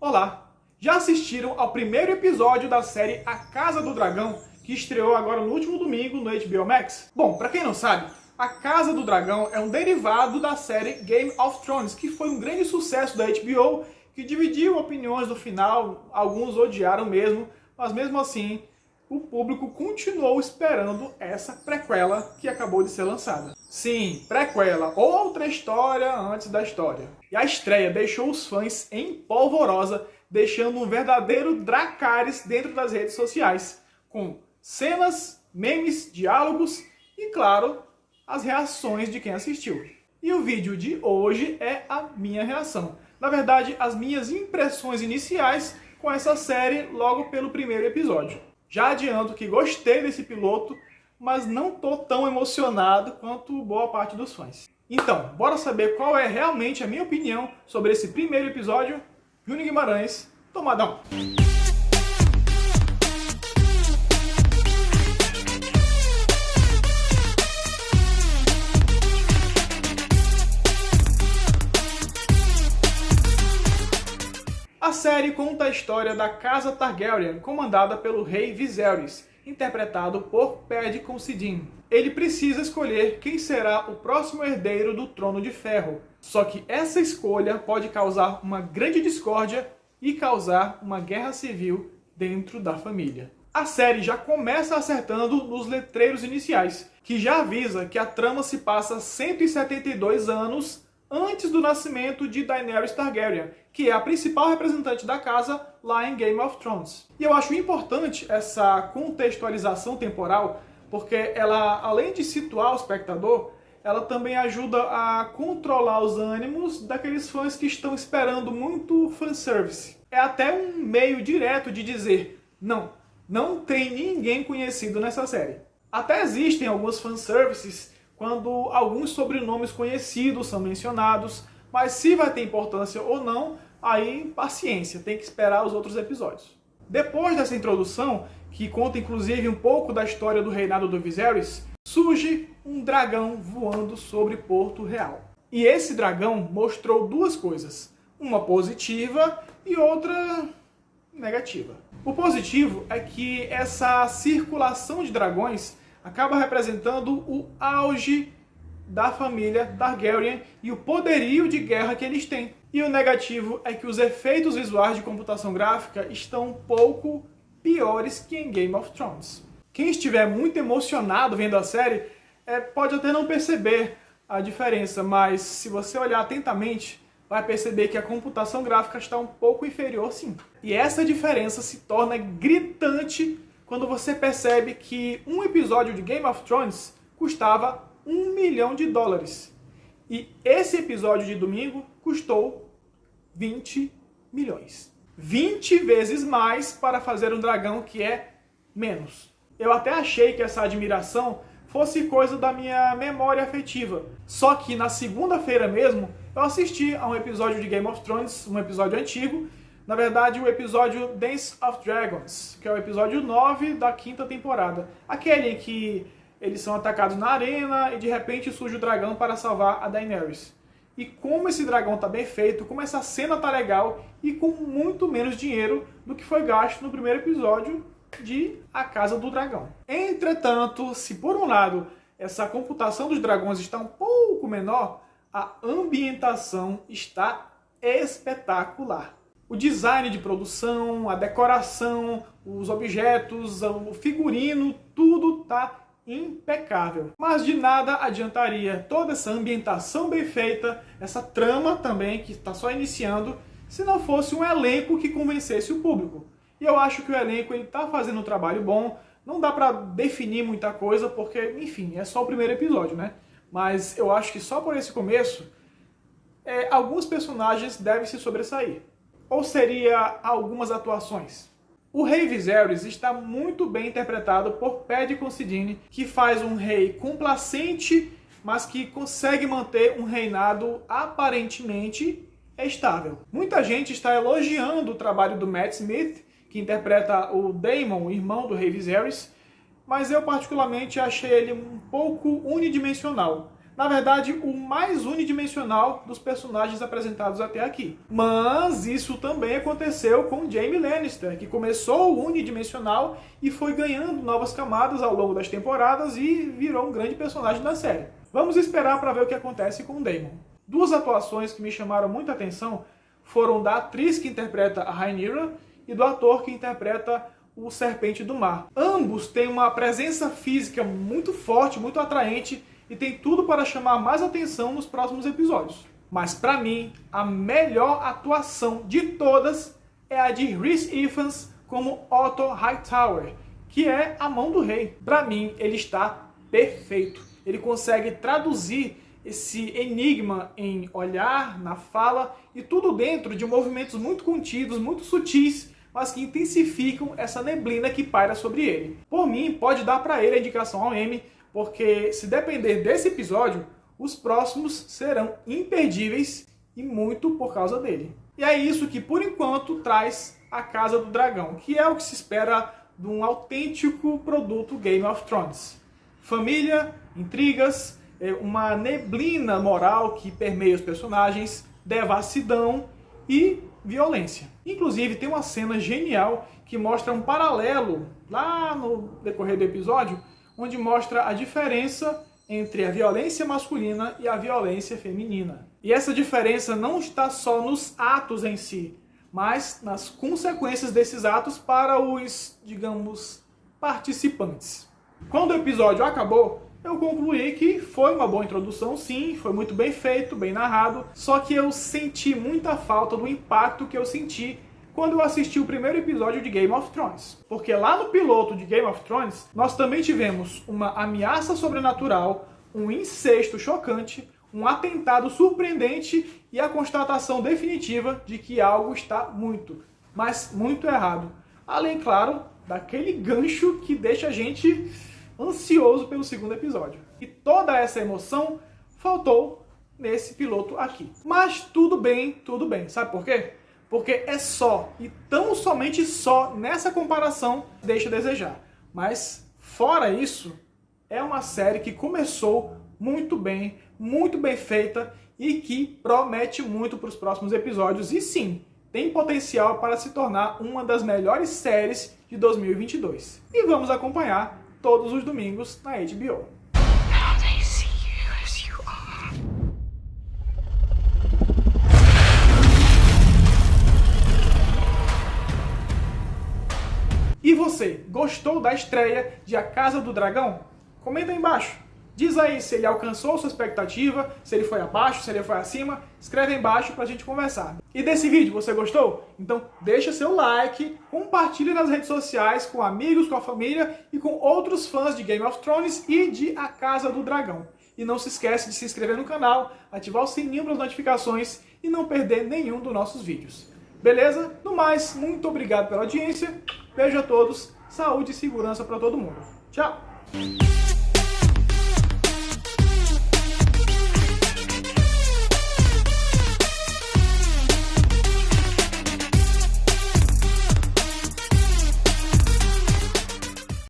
Olá! Já assistiram ao primeiro episódio da série A Casa do Dragão, que estreou agora no último domingo no HBO Max? Bom, pra quem não sabe, A Casa do Dragão é um derivado da série Game of Thrones, que foi um grande sucesso da HBO, que dividiu opiniões no final, alguns odiaram mesmo, mas mesmo assim, o público continuou esperando essa prequela que acabou de ser lançada. Sim, prequela, outra história antes da história. E a estreia deixou os fãs em polvorosa, deixando um verdadeiro Dracarys dentro das redes sociais, com cenas, memes, diálogos e, claro, as reações de quem assistiu. E o vídeo de hoje é a minha reação. Na verdade, as minhas impressões iniciais com essa série logo pelo primeiro episódio. Já adianto que gostei desse piloto, mas não tô tão emocionado quanto boa parte dos fãs. Então, bora saber qual é realmente a minha opinião sobre esse primeiro episódio. Júnior Guimarães, Tomadão! A série conta a história da Casa Targaryen, comandada pelo rei Viserys, interpretado por Paddy Considine. Ele precisa escolher quem será o próximo herdeiro do Trono de Ferro. Só que essa escolha pode causar uma grande discórdia e causar uma guerra civil dentro da família. A série já começa acertando nos letreiros iniciais, que já avisa que a trama se passa 172 anos antes do nascimento de Daenerys Targaryen, que é a principal representante da casa lá em Game of Thrones. E eu acho importante essa contextualização temporal, porque ela, além de situar o espectador, ela também ajuda a controlar os ânimos daqueles fãs que estão esperando muito fanservice. É até um meio direto de dizer, não tem ninguém conhecido nessa série. Até existem alguns fanservices quando alguns sobrenomes conhecidos são mencionados, mas se vai ter importância ou não, aí paciência, tem que esperar os outros episódios. Depois dessa introdução, que conta inclusive um pouco da história do reinado do Viserys, surge um dragão voando sobre Porto Real. E esse dragão mostrou duas coisas, uma positiva e outra negativa. O positivo é que essa circulação de dragões acaba representando o auge da família Targaryen e o poderio de guerra que eles têm. E o negativo é que os efeitos visuais de computação gráfica estão um pouco piores que em Game of Thrones. Quem estiver muito emocionado vendo a série pode até não perceber a diferença, mas se você olhar atentamente, vai perceber que a computação gráfica está um pouco inferior sim. E essa diferença se torna gritante quando você percebe que um episódio de Game of Thrones custava $1 milhão. E esse episódio de domingo custou 20 milhões. 20 vezes mais para fazer um dragão que é menos. Eu até achei que essa admiração fosse coisa da minha memória afetiva. Só que na segunda-feira mesmo, eu assisti a um episódio de Game of Thrones, um episódio antigo, na verdade, o episódio Dance of Dragons, que é o episódio 9 da 5ª temporada. Aquele em que eles são atacados na arena e de repente surge o dragão para salvar a Daenerys. E como esse dragão tá bem feito, como essa cena tá legal e com muito menos dinheiro do que foi gasto no primeiro episódio de A Casa do Dragão. Entretanto, se por um lado essa computação dos dragões está um pouco menor, a ambientação está espetacular. O design de produção, a decoração, os objetos, o figurino, tudo tá impecável. Mas de nada adiantaria toda essa ambientação bem feita, essa trama também que está só iniciando, se não fosse um elenco que convencesse o público. E eu acho que o elenco está fazendo um trabalho bom, não dá para definir muita coisa, porque, enfim, é só o primeiro episódio, né? Mas eu acho que só por esse começo, alguns personagens devem se sobressair. Ou seria algumas atuações? O rei Viserys está muito bem interpretado por Paddy Considine, que faz um rei complacente, mas que consegue manter um reinado aparentemente estável. Muita gente está elogiando o trabalho do Matt Smith, que interpreta o Daemon, irmão do rei Viserys, mas eu particularmente achei ele um pouco unidimensional. Na verdade, o mais unidimensional dos personagens apresentados até aqui. Mas isso também aconteceu com Jaime Lannister, que começou unidimensional e foi ganhando novas camadas ao longo das temporadas e virou um grande personagem da série. Vamos esperar para ver o que acontece com Daemon. Duas atuações que me chamaram muita atenção foram da atriz que interpreta a Rhaenyra e do ator que interpreta o Serpente do Mar. Ambos têm uma presença física muito forte, muito atraente, e tem tudo para chamar mais atenção nos próximos episódios. Mas para mim, a melhor atuação de todas é a de Rhys Ifans como Otto Hightower, que é a mão do rei. Para mim, ele está perfeito. Ele consegue traduzir esse enigma em olhar, na fala, e tudo dentro de movimentos muito contidos, muito sutis, mas que intensificam essa neblina que paira sobre ele. Por mim, pode dar para ele a indicação ao Emmy, porque se depender desse episódio, os próximos serão imperdíveis e muito por causa dele. E é isso que, por enquanto, traz a Casa do Dragão, que é o que se espera de um autêntico produto Game of Thrones. Família, intrigas, uma neblina moral que permeia os personagens, devassidão e violência. Inclusive, tem uma cena genial que mostra um paralelo lá no decorrer do episódio, onde mostra a diferença entre a violência masculina e a violência feminina. E essa diferença não está só nos atos em si, mas nas consequências desses atos para os, digamos, participantes. Quando o episódio acabou, eu concluí que foi uma boa introdução, sim, foi muito bem feito, bem narrado, só que eu senti muita falta do impacto que eu senti quando eu assisti o primeiro episódio de Game of Thrones. Porque lá no piloto de Game of Thrones, nós também tivemos uma ameaça sobrenatural, um incesto chocante, um atentado surpreendente e a constatação definitiva de que algo está muito, mas muito errado. Além, claro, daquele gancho que deixa a gente ansioso pelo segundo episódio. E toda essa emoção faltou nesse piloto aqui. Mas tudo bem. Sabe por quê? Porque é só, e tão somente só, nessa comparação, deixa a desejar. Mas, fora isso, é uma série que começou muito bem feita e que promete muito para os próximos episódios. E sim, tem potencial para se tornar uma das melhores séries de 2022. E vamos acompanhar todos os domingos na HBO. E você, gostou da estreia de A Casa do Dragão? Comenta aí embaixo. Diz aí se ele alcançou sua expectativa, se ele foi abaixo, se ele foi acima. Escreve aí embaixo pra gente conversar. E desse vídeo, você gostou? Então deixa seu like, compartilhe nas redes sociais com amigos, com a família e com outros fãs de Game of Thrones e de A Casa do Dragão. E não se esquece de se inscrever no canal, ativar o sininho para as notificações e não perder nenhum dos nossos vídeos. Beleza? No mais, muito obrigado pela audiência. Beijo a todos, saúde e segurança para todo mundo. Tchau!